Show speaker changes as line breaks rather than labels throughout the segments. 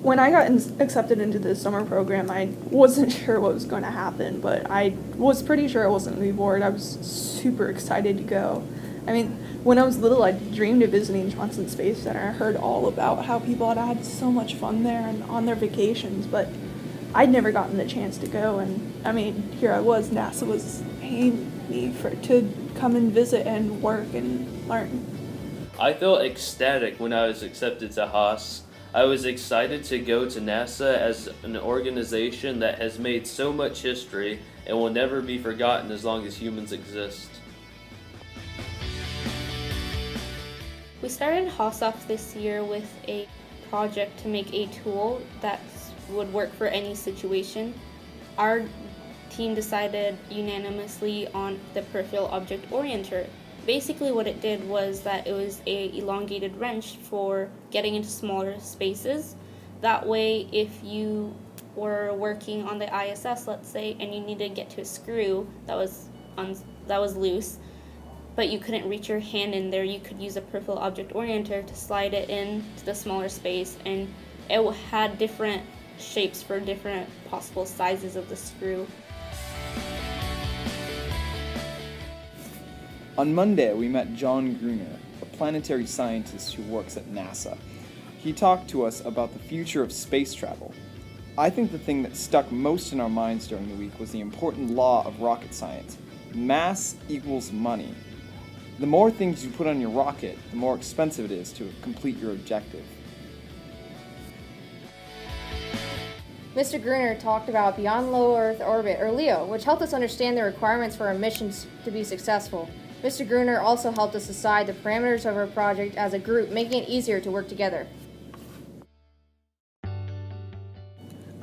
When I got accepted into the summer program, I wasn't sure what was going to happen, but I was pretty sure I wasn't going to be bored. I was super excited to go. I mean, when I was little, I dreamed of visiting Johnson Space Center. I heard all about how people had so much fun there and on their vacations, but I'd never gotten the chance to go. And I mean, here I was, NASA was paying me to come and visit and work and learn.
I felt ecstatic when I was accepted to Haas. I was excited to go to NASA as an organization that has made so much history and will never be forgotten as long as humans exist.
We started Haas off this year with a project to make a tool that would work for any situation. Our team decided unanimously on the peripheral object orienter. Basically what it did was that it was a elongated wrench for getting into smaller spaces. That way, if you were working on the ISS, let's say, and you needed to get to a screw that was loose, but you couldn't reach your hand in there, you could use a peripheral object orienter to slide it in to the smaller space, and it had different shapes for different possible sizes of the screw.
On Monday, we met John Gruner, a planetary scientist who works at NASA. He talked to us about the future of space travel. I think the thing that stuck most in our minds during the week was the important law of rocket science. Mass equals money. The more things you put on your rocket, the more expensive it is to complete your objective.
Mr. Gruner talked about Beyond Low Earth Orbit, or LEO, which helped us understand the requirements for our missions to be successful. Mr. Gruner also helped us decide the parameters of our project as a group, making it easier to work together.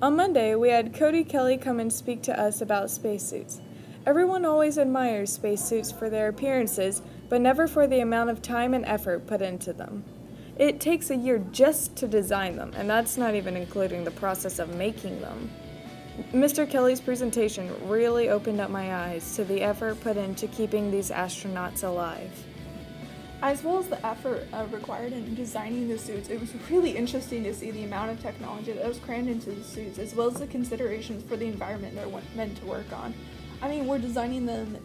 On Monday, we had Cody Kelly come and speak to us about spacesuits. Everyone always admires spacesuits for their appearances, but never for the amount of time and effort put into them. It takes a year just to design them, and that's not even including the process of making them. Mr. Kelly's presentation really opened up my eyes to the effort put into keeping these astronauts alive.
As well as the effort required in designing the suits, it was really interesting to see the amount of technology that was crammed into the suits, as well as the considerations for the environment they're meant to work on. I mean, we're designing them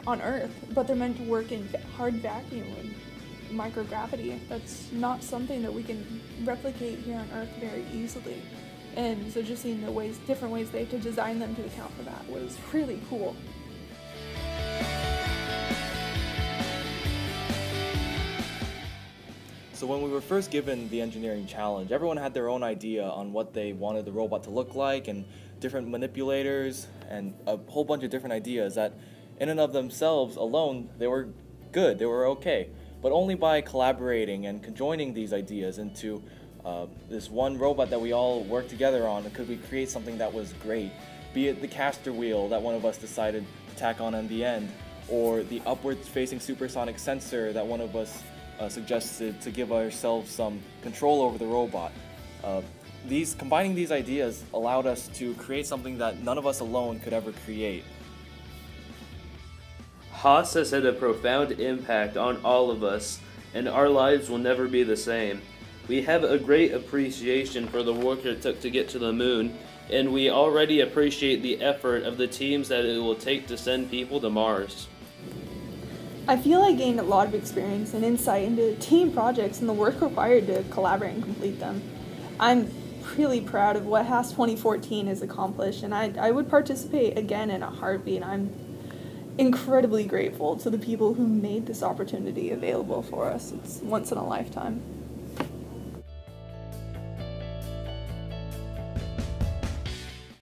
on Earth, but they're meant to work in hard vacuum and microgravity. That's not something that we can replicate here on Earth very easily. And so just seeing the different ways they have to design them to account for that was really cool.
So when we were first given the engineering challenge, everyone had their own idea on what they wanted the robot to look like and different manipulators and a whole bunch of different ideas that in and of themselves alone, they were good, they were okay. But only by collaborating and conjoining these ideas into this one robot that we all worked together on could we create something that was great. Be it the caster wheel that one of us decided to tack on the end, or the upwards facing supersonic sensor that one of us suggested to give ourselves some control over the robot. Combining these ideas allowed us to create something that none of us alone could ever create.
Haas has had a profound impact on all of us, and our lives will never be the same. We have a great appreciation for the work it took to get to the moon, and we already appreciate the effort of the teams that it will take to send people to Mars.
I feel I gained a lot of experience and insight into team projects and the work required to collaborate and complete them. I'm really proud of what Haas 2014 has accomplished, and I would participate again in a heartbeat. I'm incredibly grateful to the people who made this opportunity available for us. It's once in a lifetime.